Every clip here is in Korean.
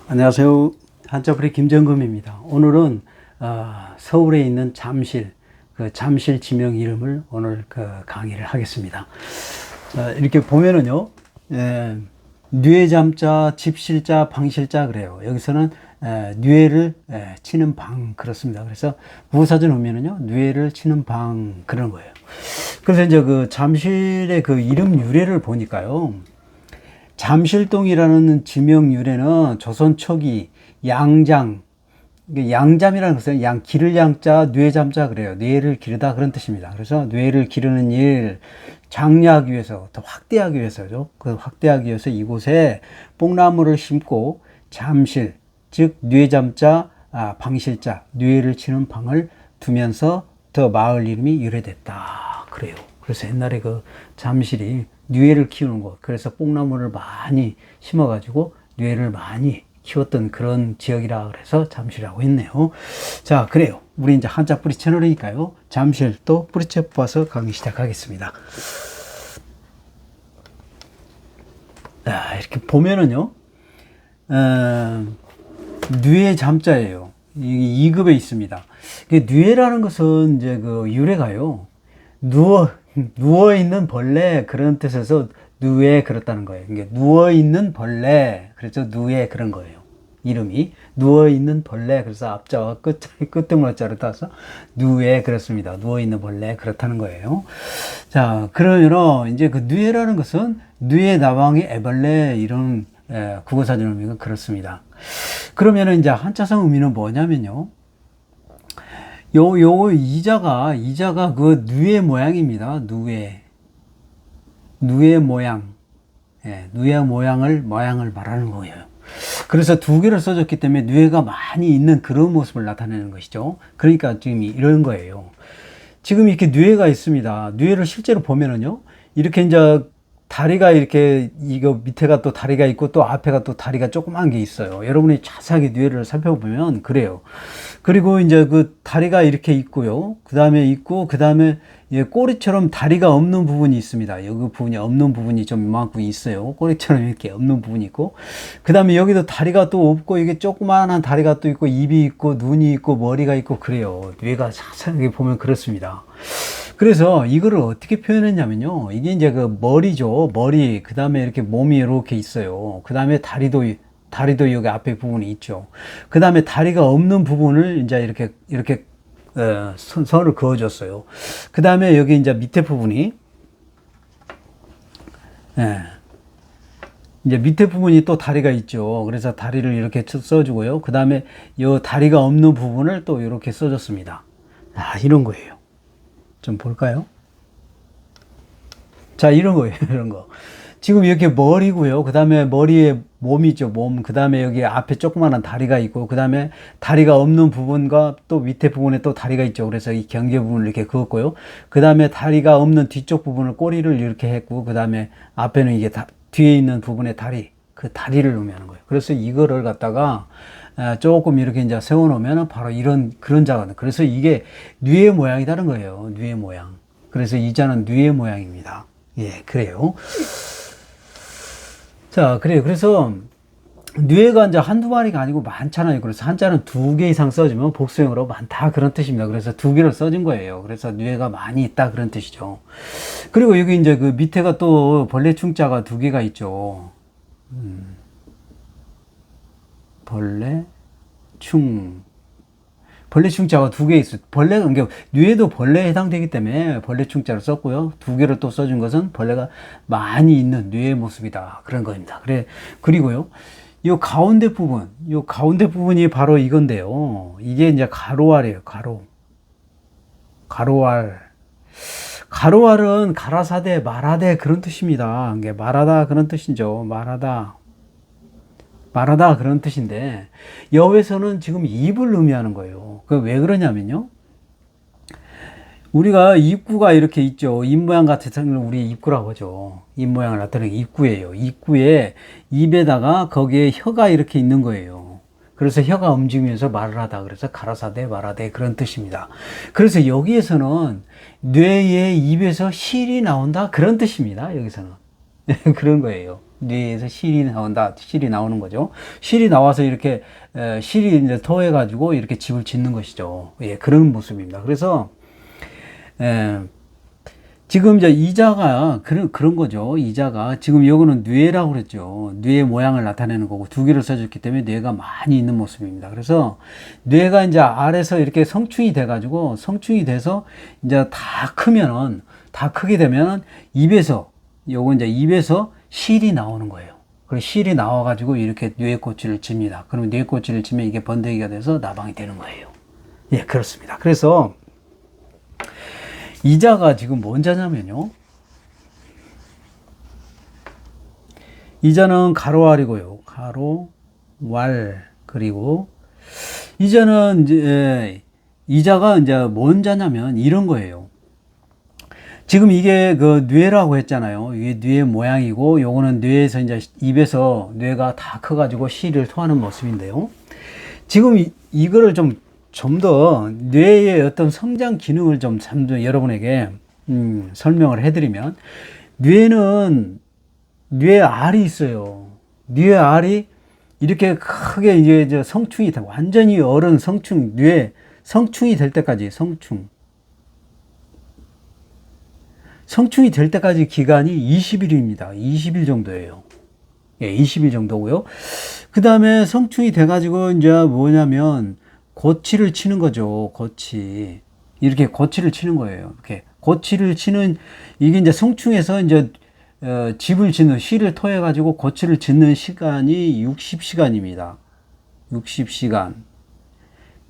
안녕하세요. 한자풀이 김정금입니다. 오늘은 서울에 있는 잠실, 그 잠실 지명 이름을 오늘 강의를 하겠습니다. 이렇게 보면은요, 뉘에잠자, 집실자, 방실자 그래요. 여기서는 뉘에를 치는 방 그렇습니다. 그래서 부사전 오면은요, 뉘에를 치는 방 그런 거예요. 그래서 이제 그 잠실의 그 이름 유래를 보니까요. 잠실동이라는 지명 유래는 조선 초기 양장, 양잠이라는 것은 기를 양자, 뇌잠자 그래요. 뇌를 기르다 그런 뜻입니다. 그래서 뇌를 기르는 일 장려하기 위해서, 더 확대하기 위해서죠. 그 확대하기 위해서 이곳에 뽕나무를 심고 잠실, 즉 뇌잠자, 방실자, 뇌를 치는 방을 두면서 더 마을 이름이 유래됐다. 그래요. 그래서 옛날에 그 잠실이 뉘에를 키우는 곳, 그래서 뽕나무를 많이 심어가지고 뉘에를 많이 키웠던 그런 지역이라 그래서 잠실이라고 했네요. 자, 그래요. 우리 이제 한자 뿌리 채널이니까요. 잠실 또 뿌리채 뽑아서 강의 시작하겠습니다. 자, 이렇게 보면은요, 뉘에 잠자예요. 2급에 있습니다. 뉘에라는 것은 이제 그 유래가요. 누워있는 벌레 그런 뜻에서 누에 그렇다는 거예요. 이게 누워있는 벌레 그래서 누에 그런 거예요. 이름이 누워있는 벌레 그래서 앞자와 끝등물자를 따서 누에 그렇습니다. 누워있는 벌레 그렇다는 거예요. 자, 그러면 이제 그 누에라는 것은 누에 나왕의 애벌레 이런 국어사전 의미가 그렇습니다. 그러면은 이제 한자성 의미는 뭐냐면요. 요 이자가 그 누의 모양입니다. 누의 모양. 예, 누의 모양을 말하는 거예요. 그래서 두 개를 써줬기 때문에 누에가 많이 있는 그런 모습을 나타내는 것이죠. 그러니까 지금 이런 거예요. 지금 이렇게 누에가 있습니다. 누에를 실제로 보면은요, 이렇게 이제 다리가 이렇게 이거 밑에가 또 다리가 있고 또 앞에가 또 다리가 조그만 게 있어요. 여러분이 자세하게 뉘에를 살펴보면 그래요. 그리고 이제 그 다리가 이렇게 있고요. 그 다음에 꼬리처럼 다리가 없는 부분이 있습니다. 여기 부분이 없는 부분이 좀 이만큼 있어요. 꼬리처럼 이렇게 없는 부분이 있고, 그 다음에 여기도 다리가 또 없고, 이게 조그만한 다리가 또 있고, 입이 있고, 눈이 있고, 머리가 있고, 그래요. 뇌가 자세하게 보면 그렇습니다. 그래서 이거를 어떻게 표현했냐면요. 이게 이제 그 머리죠. 머리. 그 다음에 이렇게 몸이 이렇게 있어요. 그 다음에 다리도 여기 앞에 부분이 있죠. 그 다음에 다리가 없는 부분을 이제 이렇게 선을 그어줬어요. 그 다음에 여기 이제 밑에 부분이, 이제 밑에 부분이 또 다리가 있죠. 그래서 다리를 이렇게 써주고요. 그 다음에 이 다리가 없는 부분을 또 이렇게 써줬습니다. 이런 거예요. 좀 볼까요? 자, 이런 거예요. 이런 거. 지금 이렇게 머리고요. 그 다음에 머리에 몸이죠. 몸. 그 다음에 여기 앞에 조그마한 다리가 있고, 그 다음에 다리가 없는 부분과 또 밑에 부분에 또 다리가 있죠. 그래서 이 경계 부분을 이렇게 그었고요. 그 다음에 다리가 없는 뒤쪽 부분을 꼬리를 이렇게 했고, 그 다음에 앞에는 이게 뒤에 있는 부분에 다리, 그 다리를 의미하는 거예요. 그래서 이거를 갖다가 조금 이렇게 이제 세워놓으면 바로 그런 자가, 그래서 이게 뉘의 모양이라는 거예요. 뉘의 모양. 그래서 이 자는 뉘의 모양입니다. 예, 그래요. 자, 그래요. 그래서 뉘에가 이제 한두 마리가 아니고 많잖아요. 그래서 한자는 2개 이상 써주면 복수형으로 많다 그런 뜻입니다. 그래서 2개를 써준 거예요. 그래서 뉘에가 많이 있다 그런 뜻이죠. 그리고 여기 이제 그 밑에가 또 벌레충자가 2개가 있죠. 벌레충자가 2개 있어요. 벌레가, 그러니까 뉘에도 벌레에 해당되기 때문에 벌레충자를 썼고요. 2개를 또 써준 것은 벌레가 많이 있는 뉘의 모습이다. 그런 겁니다. 그리고요. 요 가운데 부분이 바로 이건데요. 이게 이제 가로알이에요. 가로알은 가라사대, 말하대 그런 뜻입니다. 이게 말하다 그런 뜻이죠. 말하다 그런 뜻인데, 여기서는 지금 입을 의미하는 거예요. 왜 그러냐면요. 우리가 입구가 이렇게 있죠. 입 모양 같은 걸 우리 입구라고 하죠. 입 모양을 나타내는 게 입구예요. 입구에 입에다가 거기에 혀가 이렇게 있는 거예요. 그래서 혀가 움직이면서 말을 하다. 그래서 가라사대, 말하대 그런 뜻입니다. 그래서 여기에서는 뇌의 입에서 실이 나온다 그런 뜻입니다. 여기서는. 그런 거예요. 뇌에서 실이 나온다. 실이 나오는 거죠. 실이 나와서 이렇게 실이 이제 토해 가지고 이렇게 집을 짓는 것이죠. 예, 그런 모습입니다. 그래서 지금 이제 이자가 그런 거죠. 이자가 지금 요거는 뇌라고 그랬죠. 뇌의 모양을 나타내는 거고 두 개를 써줬기 때문에 뇌가 많이 있는 모습입니다. 그래서 뇌가 이제 알에서 이렇게 성충이 돼가지고 성충이 돼서 이제 다 크게 되면은 요거 이제 입에서 실이 나오는 거예요. 그리고 실이 나와가지고 이렇게 뇌꼬치를 칩니다. 그러면 뇌꼬치를 치면 이게 번데기가 돼서 나방이 되는 거예요. 예, 그렇습니다. 그래서 이자가 지금 뭔 자냐면요. 이자는 가로알이고요. 가로왈. 그리고 이자는 이자가 이제 뭔 자냐면 이런 거예요. 지금 이게 그 뇌라고 했잖아요. 이게 뇌의 모양이고 요거는 뇌에서 이제 입에서 뇌가 다 커가지고 실을 토하는 모습인데요. 지금 이거를 좀 더 뇌의 어떤 성장 기능을 좀 여러분에게 설명을 해드리면 뇌는 뇌 알이 있어요. 뇌 알이 이렇게 크게 이제 성충이 다 완전히 어른 뇌 성충이 될 때까지 성충이 될 때까지 기간이 20일입니다. 20일 정도예요. 예, 20일 정도고요. 그 다음에 성충이 돼가지고 이제 뭐냐면 고치를 치는 거죠. 이렇게 고치를 치는 거예요. 이렇게 고치를 치는 이게 이제 성충에서 이제 집을 짓는 실을 토해 가지고 고치를 짓는 시간이 60시간입니다. 60시간.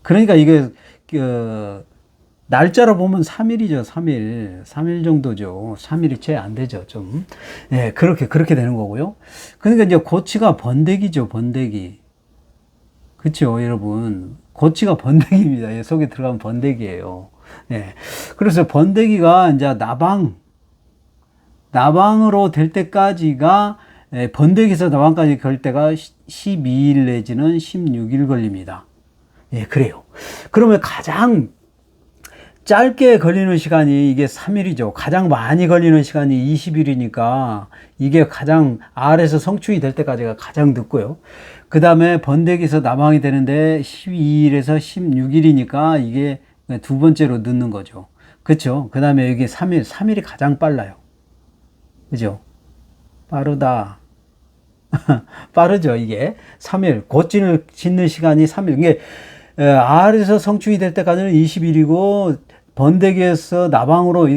그러니까 이게 날짜로 보면 3일이죠. 3일 정도죠. 3일이 채 안 되죠. 좀. 예, 그렇게 되는 거고요. 그러니까 이제 고치가 번데기죠. 번데기. 그렇죠, 여러분. 고치가 번데기입니다. 속에 들어가면 번데기예요. 예. 그래서 번데기가 이제 나방으로 될 때까지가 번데기에서 나방까지 걸 때가 12일 내지는 16일 걸립니다. 예, 그래요. 그러면 가장 짧게 걸리는 시간이 이게 3일이죠. 가장 많이 걸리는 시간이 20일이니까 이게 가장 알에서 성충이 될 때까지가 가장 늦고요. 그 다음에 번데기에서 나방이 되는데 12일에서 16일이니까 이게 두 번째로 늦는 거죠. 그렇죠. 그 다음에 여기 3일이 가장 빨라요. 그죠? 빠르다. 빠르죠, 이게. 3일. 고치를 짓는 시간이 3일. 이게 알에서 성충이 될 때까지는 20일이고 번데기에서 나방으로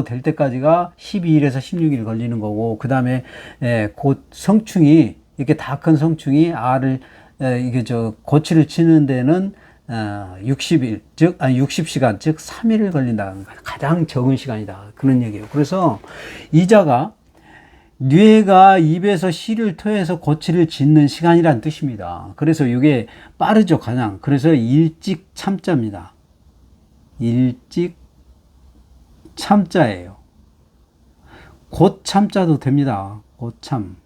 될 때까지가 12일에서 16일 걸리는 거고, 그 다음에 곧 성충이 이렇게 다 큰 성충이 알을 이게 고치를 치는 데는 60일, 즉 60시간, 즉 3일을 걸린다. 가장 적은 시간이다. 그런 얘기예요. 그래서 이자가 뇌가 입에서 실을 토해서 고치를 짓는 시간이란 뜻입니다. 그래서 이게 빠르죠, 가장. 그래서 일찍 참자입니다. 일찍 참자예요. 곧 참자도 됩니다. 곧 참.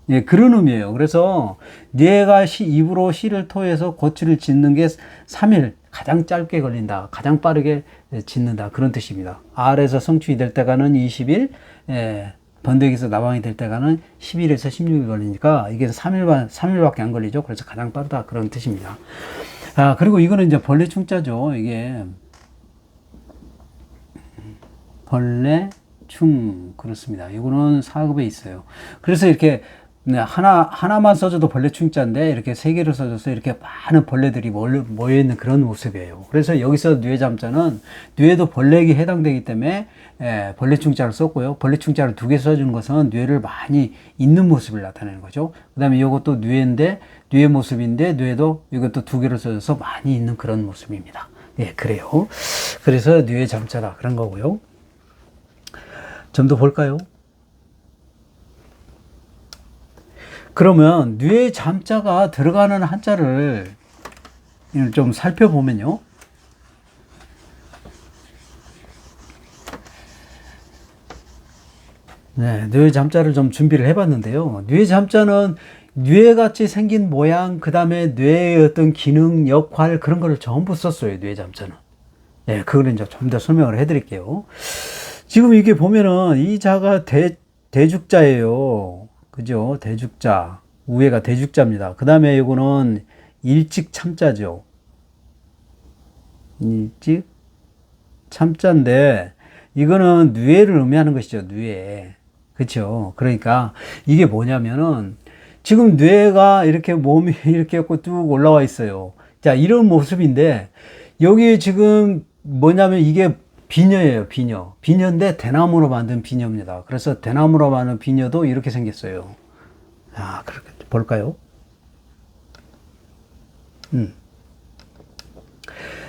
예, 그런 의미예요. 그래서 뇌가 입으로 실을 토해서 고치를 짓는 게 3일, 가장 짧게 걸린다. 가장 빠르게 짓는다. 그런 뜻입니다. 알에서 성충이 될 때가는 20일, 번데기에서 나방이 될 때가는 10일에서 16일 걸리니까 이게 3일밖에 안 걸리죠. 그래서 가장 빠르다. 그런 뜻입니다. 아, 그리고 이거는 이제 벌레 충자죠. 이게 벌레 충, 그렇습니다. 이거는 4급에 있어요. 그래서 이렇게 하나만 써줘도 벌레 충자인데 이렇게 세 개를 써줘서 이렇게 많은 벌레들이 모여있는 그런 모습이에요. 그래서 여기서 뇌잠자는 뇌도 벌레에 해당되기 때문에 벌레 충자를 썼고요. 벌레 충자를 2개 써주는 것은 뇌를 많이 있는 모습을 나타내는 거죠. 그 다음에 이것도 뇌의 모습인데 뇌도 이것도 2개를 써줘서 많이 있는 그런 모습입니다. 예, 그래요. 그래서 뇌잠자다 그런 거고요. 좀 더 볼까요? 그러면 뇌 잠자가 들어가는 한자를 좀 살펴보면요. 네, 뇌 잠자를 좀 준비를 해봤는데요. 뇌 잠자는 뇌같이 생긴 모양, 그 다음에 뇌의 어떤 기능, 역할, 그런 거를 전부 썼어요. 뇌 잠자는. 네, 그걸 이제 좀 더 설명을 해드릴게요. 지금 이게 보면은 이 자가 대죽자예요. 그죠? 대죽자. 우회가 대죽자입니다. 그 다음에 이거는 일찍 참자죠. 일찍 참자인데, 이거는 뇌를 의미하는 것이죠. 뇌. 그쵸? 그러니까 이게 뭐냐면은, 지금 뇌가 이렇게 몸이 이렇게 했고 쭉 올라와 있어요. 자, 이런 모습인데, 여기 지금 뭐냐면 이게 비녀예요, 비녀. 비녀인데 대나무로 만든 비녀입니다. 그래서 대나무로 만든 비녀도 이렇게 생겼어요. 아, 그렇게 볼까요?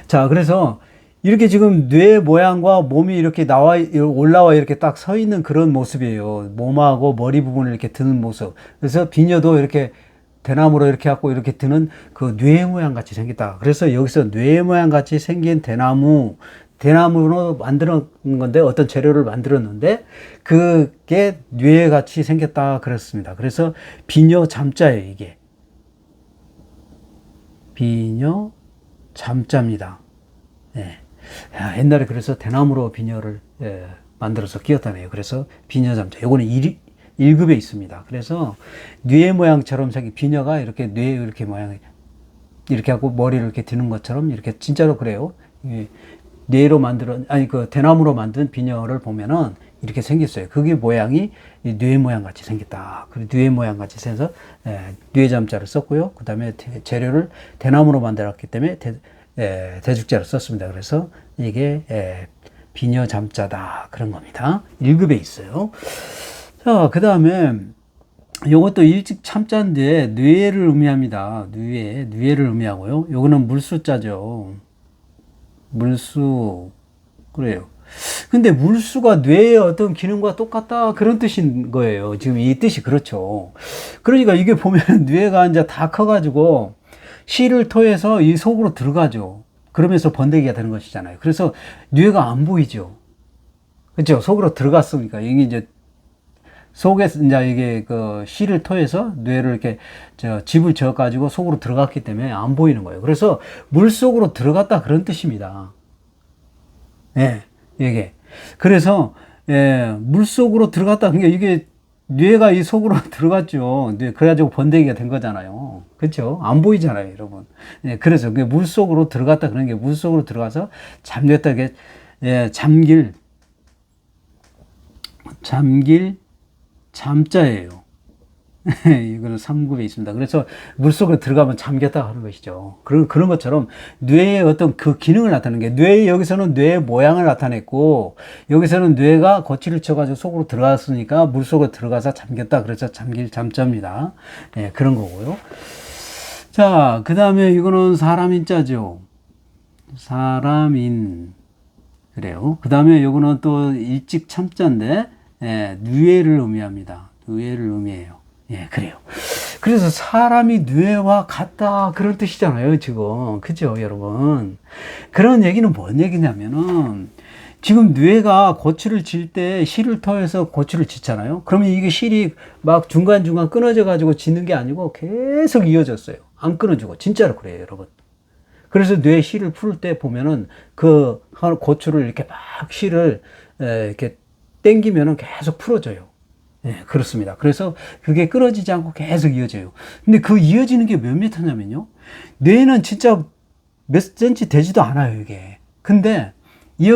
자, 그래서 이렇게 지금 뇌 모양과 몸이 이렇게 올라와 이렇게 딱 서 있는 그런 모습이에요. 몸하고 머리 부분을 이렇게 드는 모습. 그래서 비녀도 이렇게 대나무로 이렇게 갖고 이렇게 드는 그 뇌 모양 같이 생겼다. 그래서 여기서 뇌 모양 같이 생긴 대나무로 만드는 건데, 어떤 재료를 만들었는데, 그게 뇌 같이 생겼다. 그랬습니다. 그래서 비녀 잠자예요, 이게. 비녀 잠자입니다. 예. 야, 옛날에 그래서 대나무로 비녀를 만들어서 끼웠다네요. 그래서 비녀 잠자. 요거는 1급에 있습니다. 그래서 뇌 모양처럼 생긴 비녀가 이렇게 뇌 이렇게 모양 이렇게 하고 머리를 이렇게 드는 것처럼 이렇게 진짜로 그래요. 뇌로 만들어 그 대나무로 만든 비녀를 보면은 이렇게 생겼어요. 그게 모양이 뇌 모양 같이 생겼다. 그 뇌 모양 같이 생겨서 뇌잠자를 썼고요. 그 다음에 재료를 대나무로 만들었기 때문에 대죽자를 썼습니다. 그래서 이게 비녀 잠자다 그런 겁니다. 1급에 있어요. 자, 그 다음에 요것도 일찍 참자인데 뇌를 의미합니다. 뇌를 의미하고요. 요거는 물수자죠. 물수. 그래요. 근데 물수가 뇌의 어떤 기능과 똑같다 그런 뜻인 거예요. 지금 이 뜻이 그렇죠. 그러니까 이게 보면 뇌가 이제 다 커가지고 실을 통해서 이 속으로 들어가죠. 그러면서 번데기가 되는 것이잖아요. 그래서 뇌가 안 보이죠. 그렇죠. 속으로 들어갔으니까 이게 이제 속에서 이제 이게 그 실을 통해서 뇌를 이렇게 집을 지어 가지고 속으로 들어갔기 때문에 안 보이는 거예요. 그래서 물 속으로 들어갔다 그런 뜻입니다. 예, 이게. 그래서 물 속으로 들어갔다. 그러니까 이게 뇌가 이 속으로 들어갔죠. 그래가지고 번데기가 된 거잖아요. 그렇죠? 안 보이잖아요, 여러분. 예, 그래서 물 속으로 들어갔다 그런 게 물 속으로 들어가서 잠겼다. 잠길 잠자예요. 이거는 3급에 있습니다. 그래서 물속으로 들어가면 잠겼다 하는 것이죠. 그런 것처럼 뇌의 어떤 그 기능을 나타내는 게, 여기서는 뇌의 모양을 나타냈고, 여기서는 뇌가 거치를 쳐가지고 속으로 들어갔으니까 물속으로 들어가서 잠겼다. 그래서 잠자입니다. 예, 그런 거고요. 자, 그 다음에 이거는 사람인자죠. 사람인. 그래요. 그 다음에 이거는 또 일찍 참자인데, 뇌를 의미합니다. 뇌를 의미해요. 예, 그래요. 그래서 사람이 뇌와 같다 그런 뜻이잖아요, 지금. 그죠, 여러분? 그런 얘기는 뭔 얘기냐면은, 지금 뇌가 고추를 질 때 실을 통해서 고추를 짓잖아요. 그러면 이게 실이 막 중간중간 끊어져 가지고 짓는 게 아니고 계속 이어졌어요. 안 끊어지고. 진짜로 그래요, 여러분. 그래서 뇌 실을 풀 때 보면은 그 고추를 이렇게 막 실을 이렇게 당기면은 계속 풀어져요. 예, 그렇습니다. 그래서 그게 끊어지지 않고 계속 이어져요. 근데 그 이어지는 게 몇 미터냐면요. 뇌는 진짜 몇 센치 되지도 않아요, 이게. 근데 이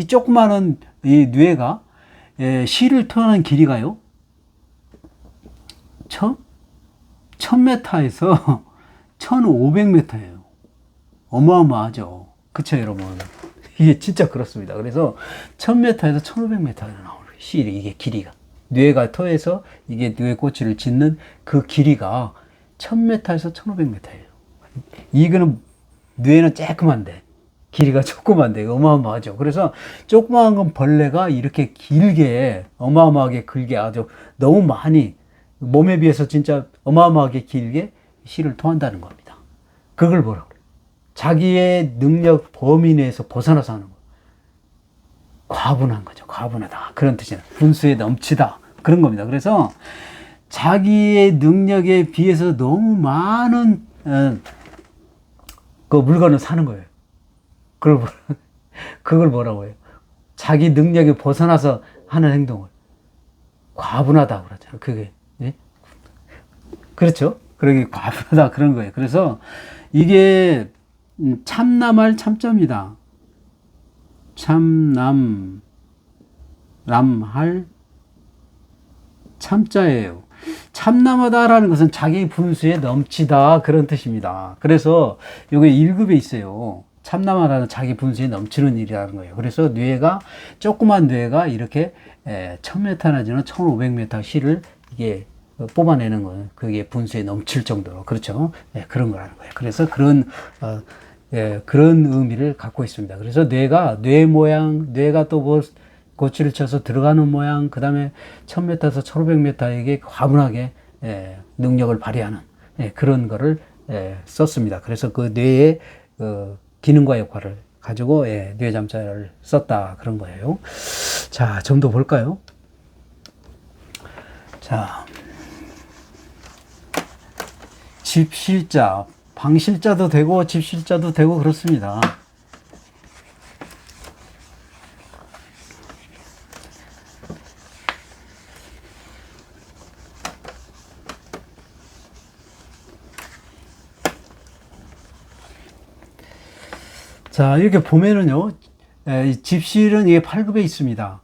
조그마한 이 뇌가 실을 통하는 길이가요. 1000m에서 1500m예요. 어마어마하죠. 그쵸, 여러분? 이게 진짜 그렇습니다. 그래서 1000m에서 1500m가 나오는 실이, 이게 길이가. 뇌가 터에서 이게 뇌 꼬치를 짓는 그 길이가 1000m에서 1500m예요. 이거는 뇌는 쬐끄만데, 길이가 조그만데, 어마어마하죠. 그래서 조그마한 건 벌레가 이렇게 길게, 어마어마하게 길게 아주 너무 많이, 몸에 비해서 진짜 어마어마하게 길게 실을 통한다는 겁니다. 그걸 뭐라고 그래요? 자기의 능력 범위 내에서 벗어나서 하는 거. 과분한 거죠. 과분하다. 그런 뜻이에요. 분수에 넘치다. 그런 겁니다. 그래서 자기의 능력에 비해서 너무 많은 그 물건을 사는 거예요. 그걸 뭐라고 해요? 자기 능력에 벗어나서 하는 행동을. 과분하다 그러잖아요. 그게. 예? 그렇죠? 그러게 과분하다 그런 거예요. 그래서 이게 참남할 참자입니다. 참남할 참자예요. 참남하다라는 것은 자기 분수에 넘치다 그런 뜻입니다. 그래서 이게 1급에 있어요. 참남하다는 자기 분수에 넘치는 일이라는 거예요. 그래서 뇌가 조그만 뇌가 이렇게 1000m 내지는 1500m 실을 이게 뽑아내는 거는 그게 분수에 넘칠 정도로 그렇죠. 그런 거라는 거예요. 그래서 그런 그런 의미를 갖고 있습니다. 그래서 뇌가 뇌 모양, 뇌가 또 뭐 고치를 쳐서 들어가는 모양, 그 다음에 1000m에서 1500m에게 과분하게 능력을 발휘하는 그런 거를 썼습니다. 그래서 그 뇌의 기능과 역할을 가지고 뇌잠자를 썼다 그런 거예요. 자, 좀 더 볼까요? 자, 집실자, 방실자도 되고 집실자도 되고 그렇습니다. 자, 이렇게 보면은요, 집실은 이게 8급에 있습니다.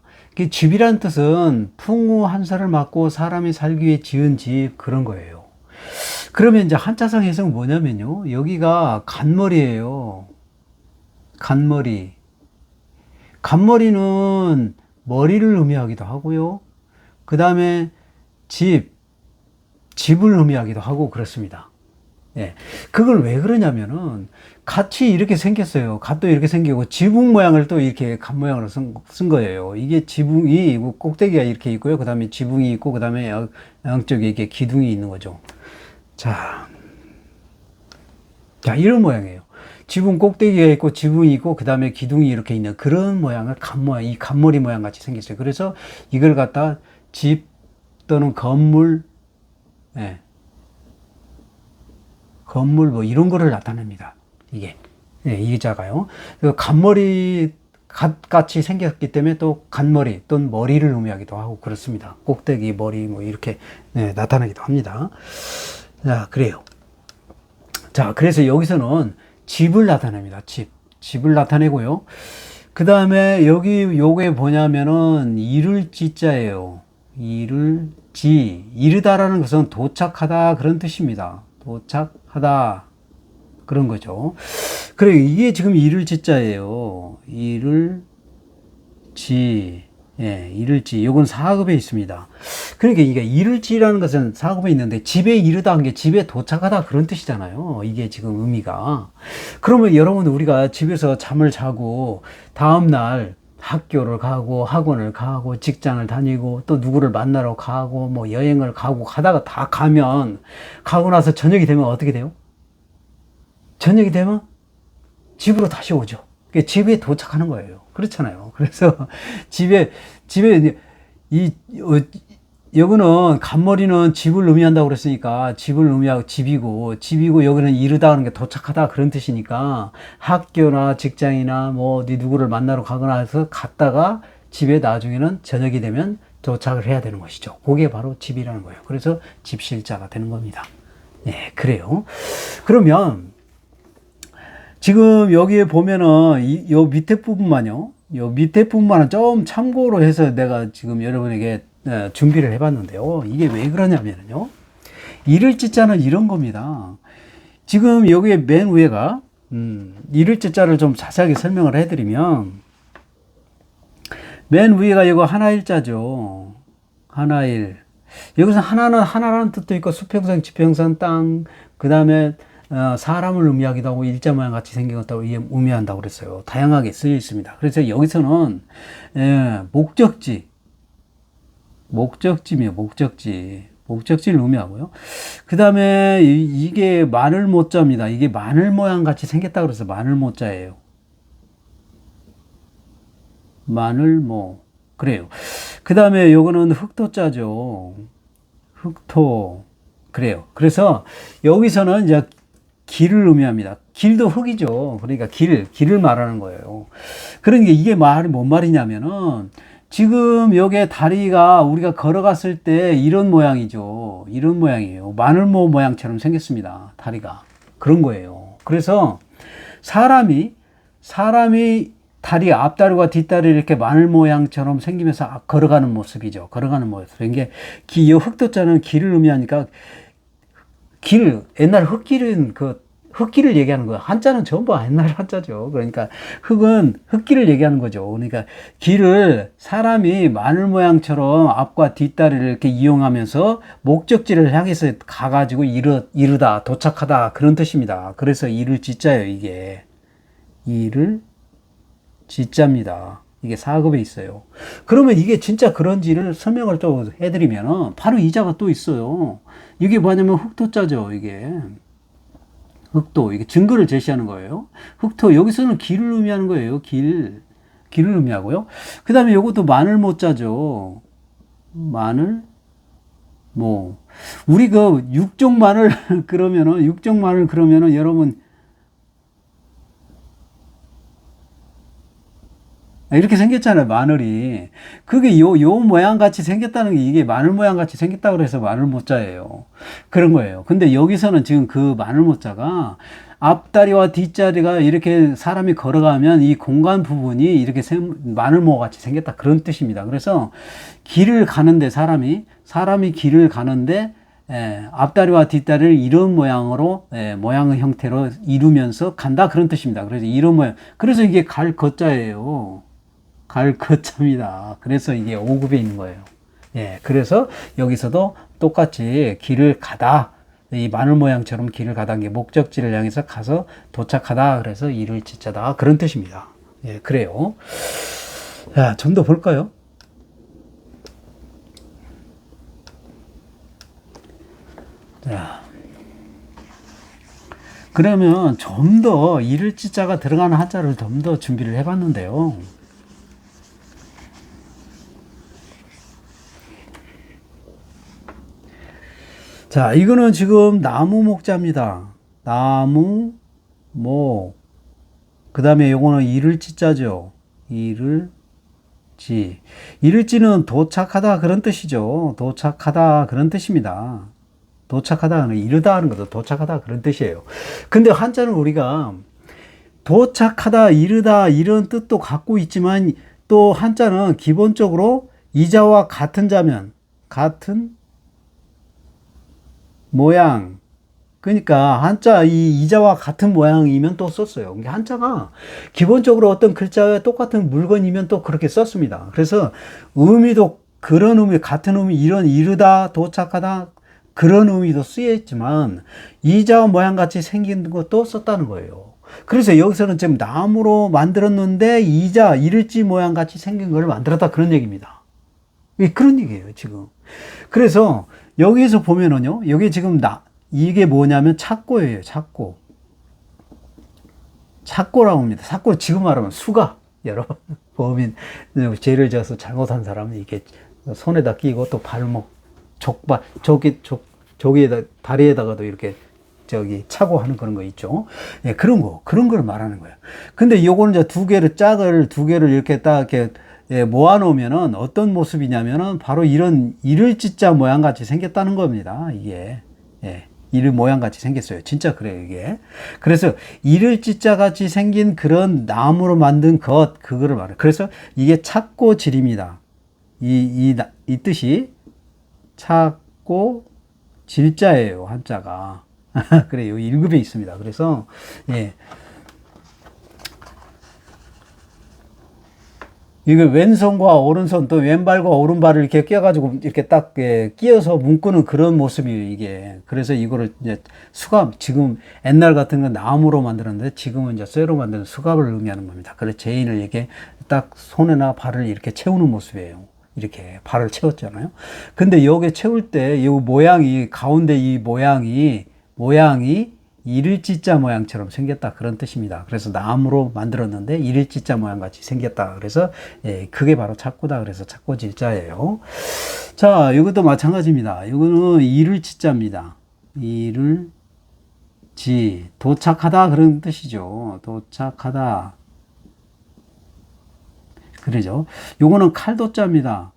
집이란 뜻은 풍우 한사를 맞고 사람이 살기 위해 지은 집, 그런 거예요. 그러면 이제 한자성 해석은 뭐냐면요, 여기가 간머리예요. 간머리. 간머리는 머리를 의미하기도 하고요. 그 다음에 집을 의미하기도 하고 그렇습니다. 그걸 왜 그러냐면은 갓이 이렇게 생겼어요. 갓도 이렇게 생기고 지붕 모양을 또 이렇게 갓 모양으로 쓴 거예요. 이게 지붕이 꼭대기가 이렇게 있고요. 그 다음에 지붕이 있고 그 다음에 양쪽에 이렇게 기둥이 있는 거죠. 자, 이런 모양이에요. 지붕 꼭대기가 있고 지붕이 있고 그 다음에 기둥이 이렇게 있는 그런 모양을 갓 모양, 이 갓머리 모양 같이 생겼어요. 그래서 이걸 갖다 집 또는 건물, 건물 뭐 이런 거를 나타냅니다. 이게 이 자가요. 갓머리 갓같이 생겼기 때문에 또 갓머리 또는 머리를 의미하기도 하고 그렇습니다. 꼭대기 머리 뭐 이렇게 나타나기도 합니다. 자, 그래요. 자, 그래서 여기서는 집을 나타냅니다. 집을 나타내고요. 그 다음에 여기 요게 뭐냐면은 이를 지자예요. 이르다라는 것은 도착하다 그런 뜻입니다. 도착하다 그런 거죠. 그래, 이게 지금 이를 지자예요. 이를지. 요건 4급에 있습니다. 그러니까 이게 이를지라는 것은 4급에 있는데 집에 이르다 한 게 집에 도착하다 그런 뜻이잖아요. 이게 지금 의미가. 그러면 여러분 우리가 집에서 잠을 자고 다음날 학교를 가고 학원을 가고 직장을 다니고 또 누구를 만나러 가고 뭐 여행을 가고 가다가 다 가고 나서 저녁이 되면 어떻게 돼요? 저녁이 되면 집으로 다시 오죠. 집에 도착하는 거예요. 그렇잖아요. 그래서 집에 여기는 간머리는 집을 의미한다고 그랬으니까 집을 의미하고 집이고 여기는 이르다 하는 게 도착하다 그런 뜻이니까 학교나 직장이나 뭐 어디 누구를 만나러 가거나 해서 갔다가 집에 나중에는 저녁이 되면 도착을 해야 되는 것이죠. 그게 바로 집이라는 거예요. 그래서 집실자가 되는 겁니다. 그래요. 그러면 지금 여기에 보면은 요 밑에 부분만요. 요 밑에 부분만은 좀 참고로 해서 내가 지금 여러분에게 준비를 해봤는데요. 이게 왜 그러냐면요. 이를 찌자는 이런 겁니다. 지금 여기에 맨 위에가 이를 찌자를 좀 자세하게 설명을 해드리면 맨 위에가 이거 하나일자죠. 하나일. 여기서 하나라는 뜻도 있고 수평선, 지평선, 땅, 그 다음에 사람을 의미하기도 하고 일자 모양 같이 생긴 것도 의미한다고 그랬어요. 다양하게 쓰여 있습니다. 그래서 여기서는 목적지를 의미하고요. 그 다음에 이게 마늘 모자입니다. 이게 마늘 모양 같이 생겼다고 그래서 마늘 모자예요. 마늘모. 그래요. 그 다음에 요거는 흑토자죠. 흑토. 그래요. 그래서 여기서는 이제 길을 의미합니다. 길도 흙이죠. 그러니까 길을 말하는 거예요. 그러니까 이게 말이 뭔 말이냐면은 지금 여기에 다리가 우리가 걸어갔을 때 이런 모양이죠. 이런 모양이에요. 마늘모 모양처럼 생겼습니다. 다리가. 그런 거예요. 그래서 사람이 다리 앞다리와 뒷다리 이렇게 마늘 모양처럼 생기면서 걸어가는 모습이죠. 걸어가는 모습. 이게 이 흑도자는 길을 의미하니까 옛날 흙길은 흙길을 얘기하는 거예요. 한자는 전부 옛날 한자죠. 그러니까 흙은 흙길을 얘기하는 거죠. 그러니까 길을 사람이 마늘 모양처럼 앞과 뒷다리를 이렇게 이용하면서 목적지를 향해서 가가지고 이르다, 도착하다 그런 뜻입니다. 그래서 이를 지자예요. 이게 이를 지자입니다. 이게 4급에 있어요. 그러면 이게 진짜 그런지를 설명을 또 해드리면 바로 이 자가 또 있어요. 이게 뭐냐면 흑토자죠. 이게 흑도, 이게 증거를 제시하는 거예요. 흑토, 여기서는 길을 의미하는 거예요. 길을 의미하고요. 그 다음에 이것도 마늘모자죠. 마늘, 우리 육종 마늘 그러면은 여러분, 이렇게 생겼잖아요, 마늘이. 그게 요 모양 같이 생겼다는 게 이게 마늘 모양 같이 생겼다고 해서 마늘 모자예요. 그런 거예요. 근데 여기서는 지금 그 마늘 모자가 앞다리와 뒷다리가 이렇게 사람이 걸어가면 이 공간 부분이 이렇게 마늘모 같이 생겼다. 그런 뜻입니다. 그래서 길을 가는데 사람이 길을 가는데 앞다리와 뒷다리를 이런 모양으로 모양의 형태로 이루면서 간다. 그런 뜻입니다. 그래서 이런 모양. 그래서 이게 갈 거자예요. 갈 거자입니다. 그래서 이게 5급에 있는 거예요. 예, 그래서 여기서도 똑같이 길을 가다, 이 마늘 모양처럼 길을 가다, 게 목적지를 향해서 가서 도착하다, 그래서 이를 지자다, 그런 뜻입니다. 예, 그래요. 자, 좀 더 볼까요? 자, 그러면 좀 더 이를 지자가 들어가는 한자를 좀 더 준비를 해봤는데요. 자, 이거는 지금 나무 목자입니다. 나무, 목. 그 다음에 요거는 이를 지자죠. 이를 지. 이를 지는 도착하다 그런 뜻이죠. 도착하다 그런 뜻입니다. 도착하다, 이르다 하는 것도 도착하다 그런 뜻이에요. 근데 한자는 우리가 도착하다, 이르다 이런 뜻도 갖고 있지만 또 한자는 기본적으로 이자와 같은 자면, 같은 모양. 그러니까 한자 이자와 같은 모양이면 또 썼어요. 한자가 기본적으로 어떤 글자와 똑같은 물건이면 또 그렇게 썼습니다. 그래서 의미도 그런 의미, 같은 의미, 이런 이르다, 도착하다 그런 의미도 쓰여있지만 이자와 모양 같이 생긴 것도 썼다는 거예요. 그래서 여기서는 지금 나무로 만들었는데 이를지 모양 같이 생긴 걸 만들었다 그런 얘기입니다. 그런 얘기예요, 지금. 그래서 여기에서 보면은요, 여기 지금 이게 뭐냐면 착고예요, 착고. 착고라고 합니다. 착고 지금 말하면 수갑. 여러분, 범인, 죄를 지어서 잘못한 사람은 이게 손에다 끼고 또 발목, 족발, 저기에다, 다리에다가도 이렇게 차고 하는 그런 거 있죠. 예, 그런 걸 말하는 거예요. 근데 요거는 이제 짝을 두 개를 이렇게 딱 이렇게 모아놓으면은 어떤 모습이냐면은 바로 이런 이를 지자 모양 같이 생겼다는 겁니다. 이게. 예. 이를 모양 같이 생겼어요. 진짜 그래요, 이게. 그래서 이를 지자 같이 생긴 그런 나무로 만든 그거를 말해요. 그래서 이게 찾고 질입니다. 이 뜻이 찾고 질자예요, 한자가. 그래요. 1급에 있습니다. 그래서, 예. 이거 왼손과 오른손 또 왼발과 오른발을 이렇게 끼어가지고 이렇게 딱 끼어서 묶는 그런 모습이에요, 이게. 그래서 이거를 이제 수갑, 지금 옛날 같은 건 나무로 만들었는데 지금은 이제 쇠로 만드는 수갑을 의미하는 겁니다. 그래서 죄인을 이렇게 딱 손이나 발을 이렇게 채우는 모습이에요. 이렇게 발을 채웠잖아요. 근데 여기 채울 때 이 모양이, 가운데 이 모양이 이를지자 모양처럼 생겼다 그런 뜻입니다. 그래서 나무로 만들었는데 이를지자 모양 같이 생겼다. 그래서 그게 바로 착고다. 그래서 착고질자예요. 자, 이것도 마찬가지입니다. 이거는 이를지자입니다. 이를지, 도착하다 그런 뜻이죠. 도착하다. 그러죠. 요거는 칼도자입니다.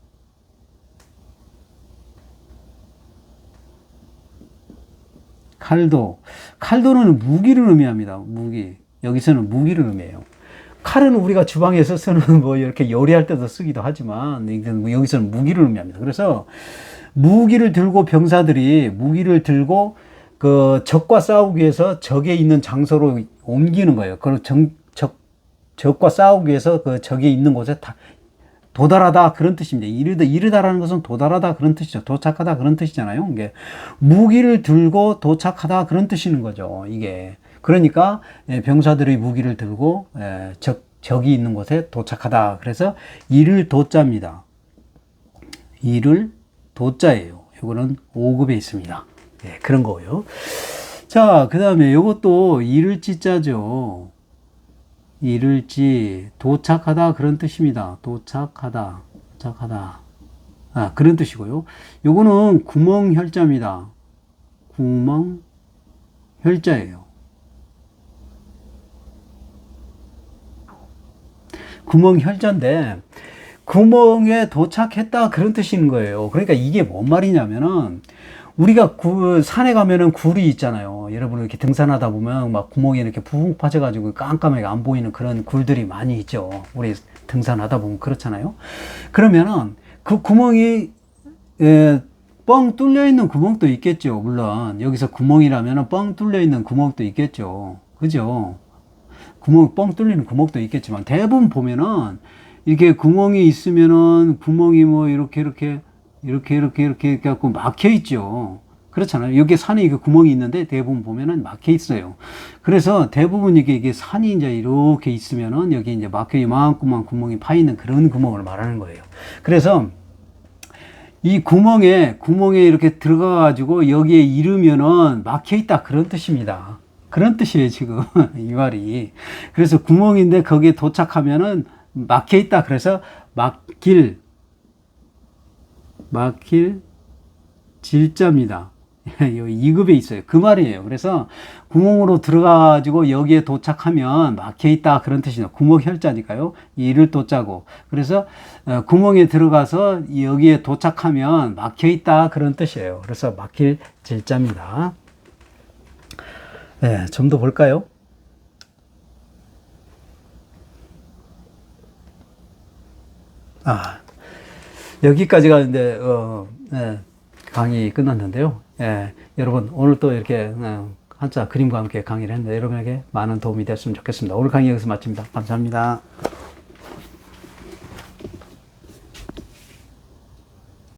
칼도는 무기를 의미합니다. 무기. 여기서는 무기를 의미해요. 칼은 우리가 주방에서 쓰는 뭐 이렇게 요리할 때도 쓰기도 하지만 여기서는 무기를 의미합니다. 그래서 무기를 들고 병사들이 무기를 들고 그 적과 싸우기 위해서 적에 있는 장소로 옮기는 거예요. 그리고 적과 싸우기 위해서 그 적이 있는 곳에 도달하다 그런 뜻입니다. 이르다라는 것은 도달하다 그런 뜻이죠. 도착하다 그런 뜻이잖아요. 이게 무기를 들고 도착하다 그런 뜻이는 거죠. 이게 그러니까 병사들의 무기를 들고 적이 있는 곳에 도착하다. 그래서 이를 도자입니다. 이를 도자예요. 이거는 5급에 있습니다. 그런 거고요. 자, 그 다음에 이것도 이를 지자죠. 이를지 도착하다 그런 뜻입니다. 도착하다. 그런 뜻이고요. 요거는 구멍혈자입니다. 구멍혈자예요. 구멍혈자인데 구멍에 도착했다 그런 뜻인 거예요. 그러니까 이게 뭔 말이냐면은 우리가 산에 가면은 굴이 있잖아요. 여러분 이렇게 등산하다 보면 막 구멍이 이렇게 푹 빠져가지고 깜깜하게 안 보이는 그런 굴들이 많이 있죠. 우리 등산하다 보면 그렇잖아요. 그러면은 그 구멍이 뻥 뚫려 있는 구멍도 있겠죠. 물론 여기서 구멍이라면은 뻥 뚫려 있는 구멍도 있겠죠. 그죠? 뻥 뚫리는 구멍도 있겠지만 대부분 보면은 이게 구멍이 있으면은 구멍이 뭐 이렇게 갖고 막혀 있죠. 그렇잖아요. 여기 산에 이게 구멍이 있는데 대부분 보면은 막혀 있어요. 그래서 대부분 이게 산이 이제 이렇게 있으면은 여기 이제 막혀 이만큼만 구멍이 파 있는 그런 구멍을 말하는 거예요. 그래서 이 구멍에 이렇게 들어가 가지고 여기에 이르면은 막혀 있다 그런 뜻입니다. 그런 뜻이에요, 지금. 이 말이. 그래서 구멍인데 거기에 도착하면은 막혀 있다. 그래서 막힐 질자입니다. 2급에 있어요. 그 말이에요. 그래서 구멍으로 들어가가지고 여기에 도착하면 막혀 있다 그런 뜻이죠. 구멍혈자니까요. 이를 도자고. 그래서 구멍에 들어가서 여기에 도착하면 막혀 있다 그런 뜻이에요. 그래서 막힐 질자입니다. 네, 좀 더 볼까요? 여기까지가 이제 강의 끝났는데요. 여러분 오늘 또 이렇게 한자 그림과 함께 강의를 했는데 여러분에게 많은 도움이 됐으면 좋겠습니다. 오늘 강의 여기서 마칩니다. 감사합니다.